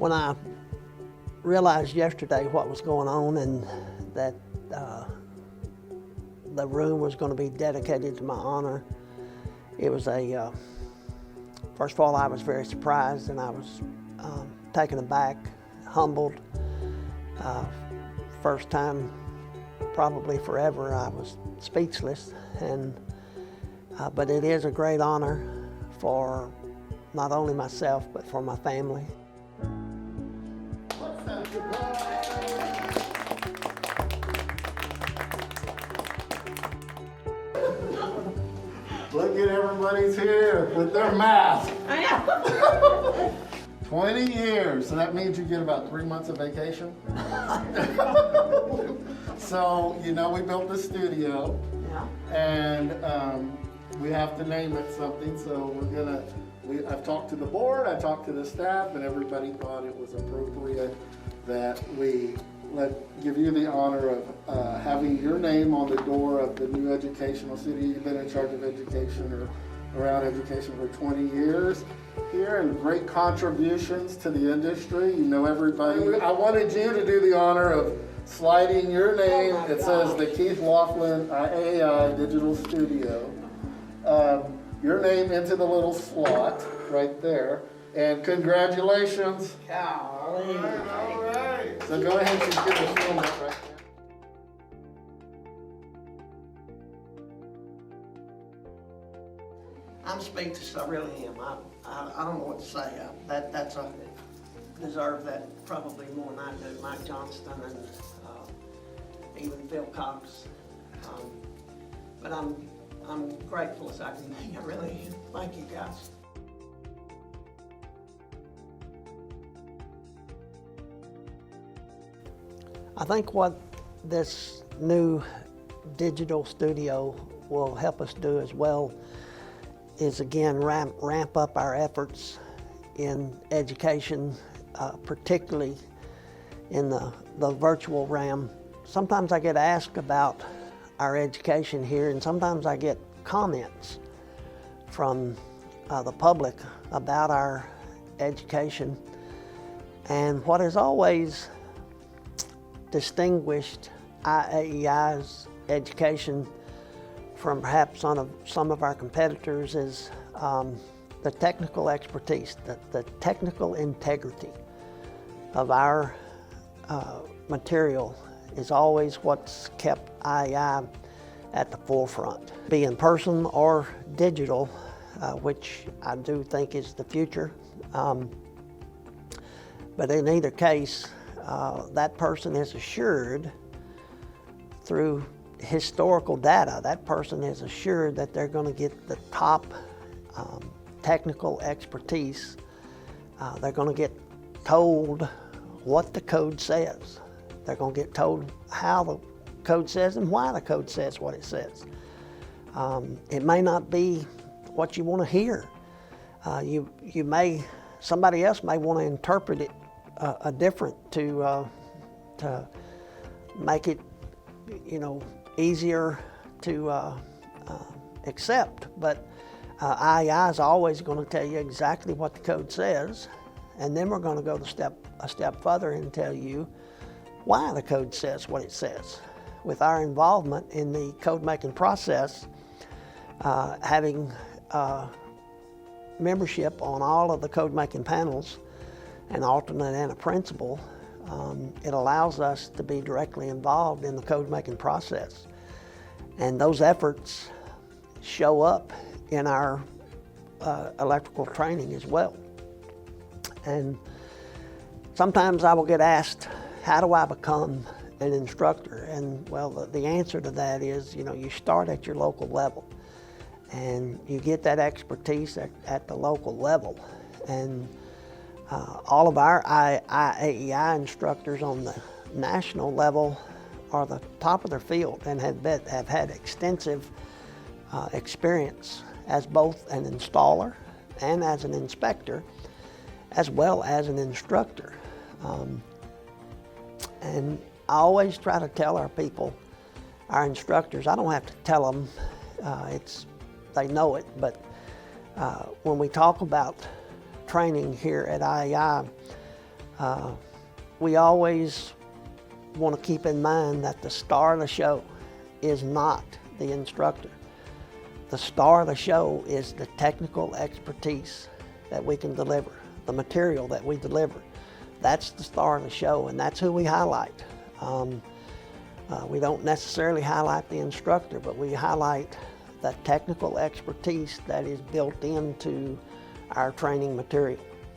When I realized yesterday what was going on and that the room was going to be dedicated to my honor, it was first of all, I was very surprised, and I was taken aback, humbled. First time probably forever I was speechless, but it is a great honor for not only myself but for my family. Look at everybody's here with their mask. I know. 20 years, so that means you get about 3 months of vacation. So, you know, we built the studio, and we have to name it something, so I've talked to the board, I talked to the staff, and everybody thought it was appropriate that we give you the honor of having your name on the door of the new educational city. You've been in charge of education or around education for 20 years here, and great contributions to the industry. You know everybody. I wanted you to do the honor of sliding your name. It says the Keith Lofland IAEI Digital Studio. Your name into the little slot right there. And congratulations. Golly. All right. So go ahead and give the film that right there. I'm speechless, I really am. I don't know what to say. That's deserve that probably more than I do. Mike Johnston and even Phil Cox. But I'm grateful as I can be. I really am. Thank you, guys. I think what this new digital studio will help us do as well is again ramp up our efforts in education, particularly in the virtual realm. Sometimes I get asked about our education here, and sometimes I get comments from the public about our education. And what has always distinguished IAEI's education from perhaps some of our competitors is the technical expertise, the technical integrity of our material is always what's kept IAEI at the forefront. Be in person or digital, which I do think is the future. But in either case, that person is assured through historical data, that person is assured that they're going to get the top technical expertise. They're going to get told what the code says. They're going to get told how the code says and why the code says what it says. It may not be what you want to hear. Somebody else may want to interpret it different to make it, easier to accept. But IAEI is always going to tell you exactly what the code says, and then we're going to go a step further and tell you why the code says what it says. With our involvement in the code making process, having membership on all of the code making panels, an alternate and a principal, it allows us to be directly involved in the code making process. And those efforts show up in our electrical training as well. And sometimes I will get asked, how do I become an instructor? And well, the answer to that is, you start at your local level and you get that expertise at the local level. And all of our IAEI instructors on the national level are the top of their field and have had extensive experience as both an installer and as an inspector, as well as an instructor. And I always try to tell our people, our instructors, I don't have to tell them, they know it, but when we talk about training here at IAEI, We always want to keep in mind that the star of the show is not the instructor. The star of the show is the technical expertise that we can deliver, the material that we deliver. That's the star of the show, and that's who we highlight. We don't necessarily highlight the instructor, but we highlight the technical expertise that is built into our training material.